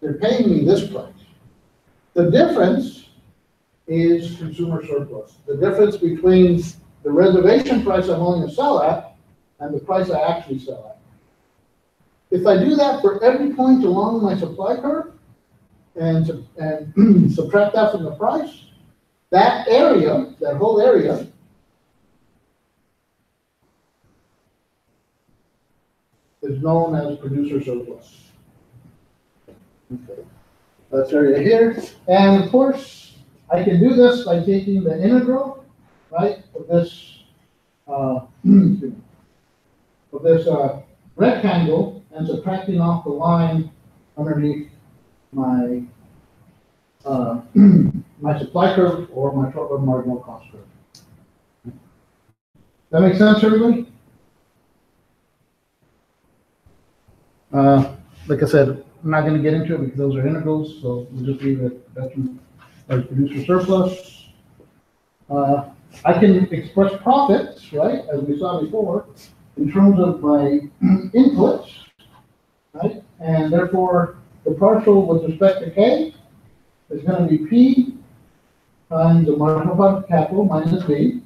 they're paying me this price. The difference is consumer surplus. The difference between the reservation price I'm willing to sell at and the price I actually sell at. If I do that for every point along my supply curve and subtract that from the price, that area, that whole area, is known as producer surplus. Okay. That's area here. And of course, I can do this by taking the integral, right, of this, rectangle and subtracting off the line underneath my my supply curve or my short-run marginal cost curve. That make sense, everybody? Like I said, I'm not going to get into it because those are integrals, so we'll just leave it as producer surplus. I can express profits, right, as we saw before, in terms of my inputs, right? And therefore, the partial with respect to K is going to be P times the marginal product of capital minus B.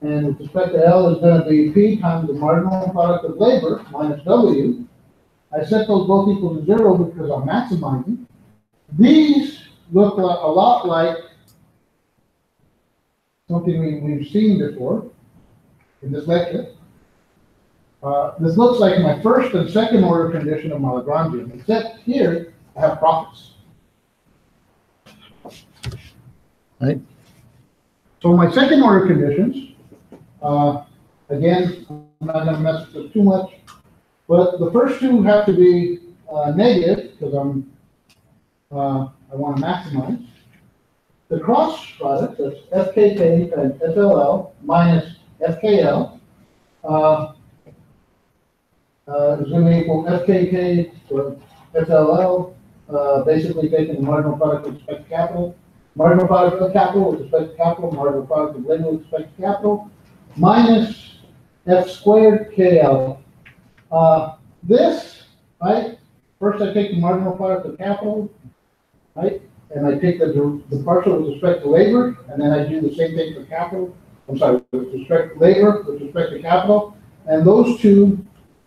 And with respect to L is going to be P times the marginal product of labor minus W. I set those both equal to 0 because I'm maximizing. These look a lot like something we've seen before in this lecture. This looks like my first and second order condition of my Lagrangian, except here I have profits. Right? So my second order conditions, again, I'm not going to mess with it too much, but the first two have to be negative because I want to maximize. The cross product, that's FKK times FLL minus FKL, is going to equal FKK to FLL, basically taking the marginal product with respect to capital, marginal product of capital with respect to capital, marginal product of labor with respect to capital, minus F squared KL. This, right, first I take the marginal product of capital, right, and I take the partial with respect to labor, and then I do the same thing for capital, with respect to labor, with respect to capital, and those two,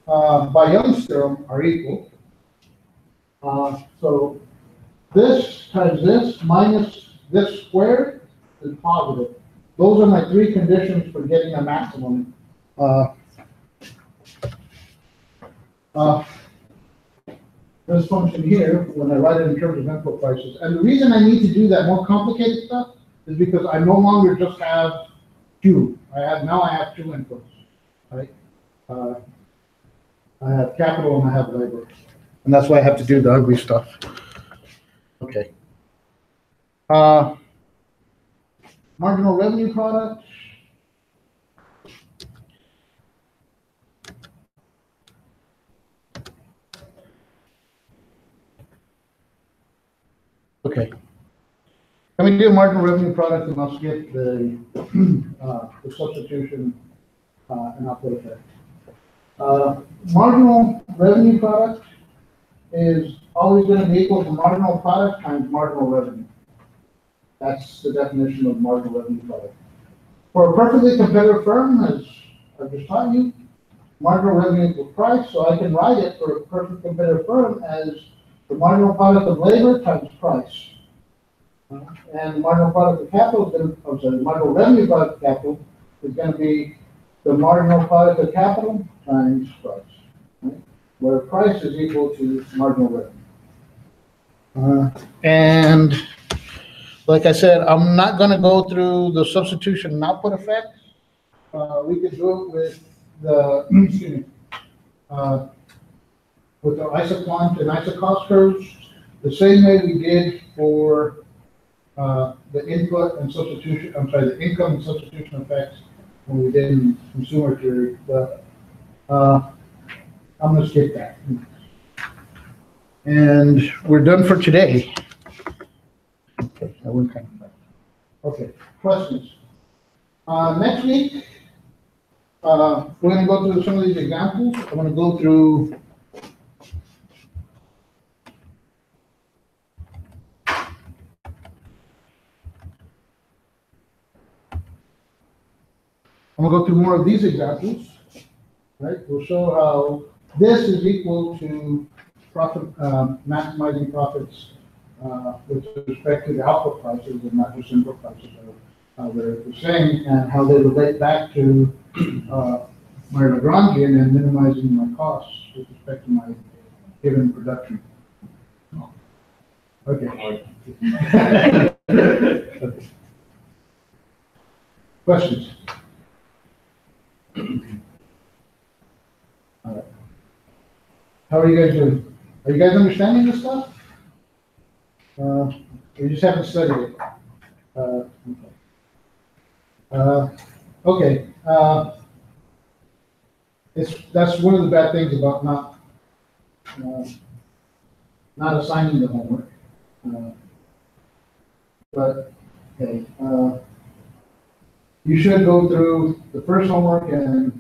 by Young's theorem, are equal. So this times this minus this squared is positive. Those are my three conditions for getting a maximum. This function here, when I write it in terms of input prices, and the reason I need to do that more complicated stuff is because I no longer just have two. Now I have two inputs, right? I have capital and I have labor, and that's why I have to do the ugly stuff. Okay. Marginal revenue product. Okay. Let me do a marginal revenue product and I'll skip the substitution and output effect. Marginal revenue product is always going to be equal to marginal product times marginal revenue. That's the definition of marginal revenue product. For a perfectly competitive firm, as I've just taught you, marginal revenue equals price, so I can write it for a perfectly competitive firm as the marginal product of labor times price. And the marginal product of capital is going to, the marginal revenue product of capital is going to be the marginal product of capital times price, right? Where price is equal to marginal revenue. And like I said, I'm not going to go through the substitution and output effect. We could do it with the, with the isoquant and isocost curves, the same way we did for the input and substitution, the income and substitution effects when we did in consumer theory, but I'm going to skip that. And we're done for today. Okay, that went kind of fast. Okay, questions? Next week, we're gonna go through some of these examples. I'm gonna go through more of these examples, right? We'll show how this is equal to profit, maximizing profits, with respect to the output prices and not just input prices, they're the same, and how they relate back to, my Lagrangian and minimizing my costs with respect to my given production. Okay. Questions? All right. How are you guys doing? Are you guys understanding this stuff? You just haven't studied it. Okay. That's one of the bad things about not assigning the homework. But okay, you should go through the first homework and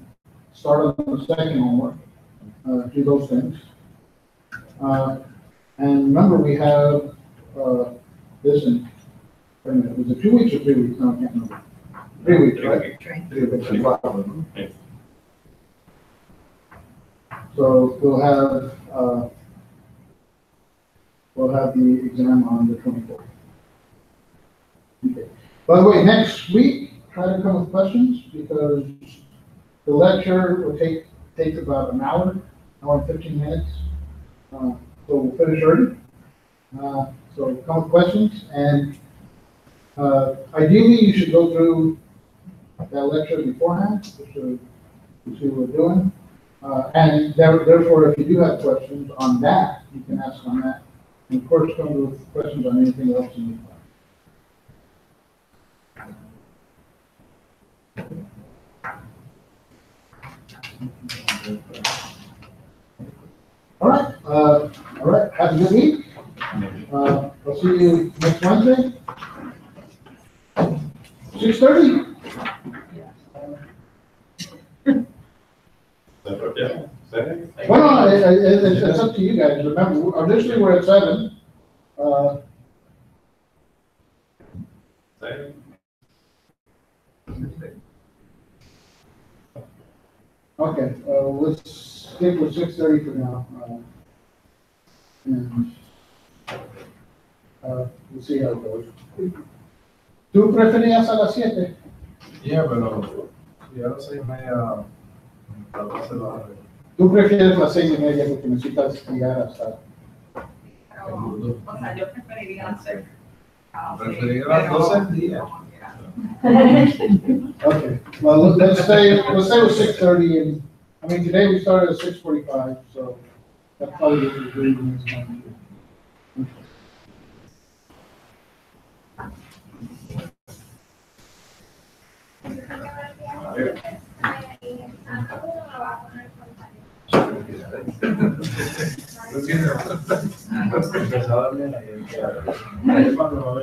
start on the second homework. Do those things. And remember, we have this in, wait a minute, was it 2 weeks or 3 weeks? No, I can't remember. 3 weeks, right? 3 weeks. So we'll have the exam on the 24th. Okay. By the way, next week, try to come with questions because the lecture will take about an hour and 15 minutes. So we'll finish early. So come with questions, and ideally you should go through that lecture beforehand just to see what we're doing. And therefore, if you do have questions on that, you can ask on that. And of course, come with questions on anything else in the class. All right. Have a good week. I'll see you next Wednesday. 6:30. Well, no, it's up to you guys. Remember, initially we're at 7. Okay, let's stick with 6:30 for now. And we'll see how it goes. ¿Tú preferías a las 7? Yeah, pero ya a las 6:30, ¿Tú prefieres las 6:30 porque necesitas llegar hasta? O sea, yo preferiría hacer. preferiría las 12 al día. Okay, well, let's say with 6:30, and I mean today we started at 6:45, so that's probably what we're doing next time. Empezaba bien ahí, cuando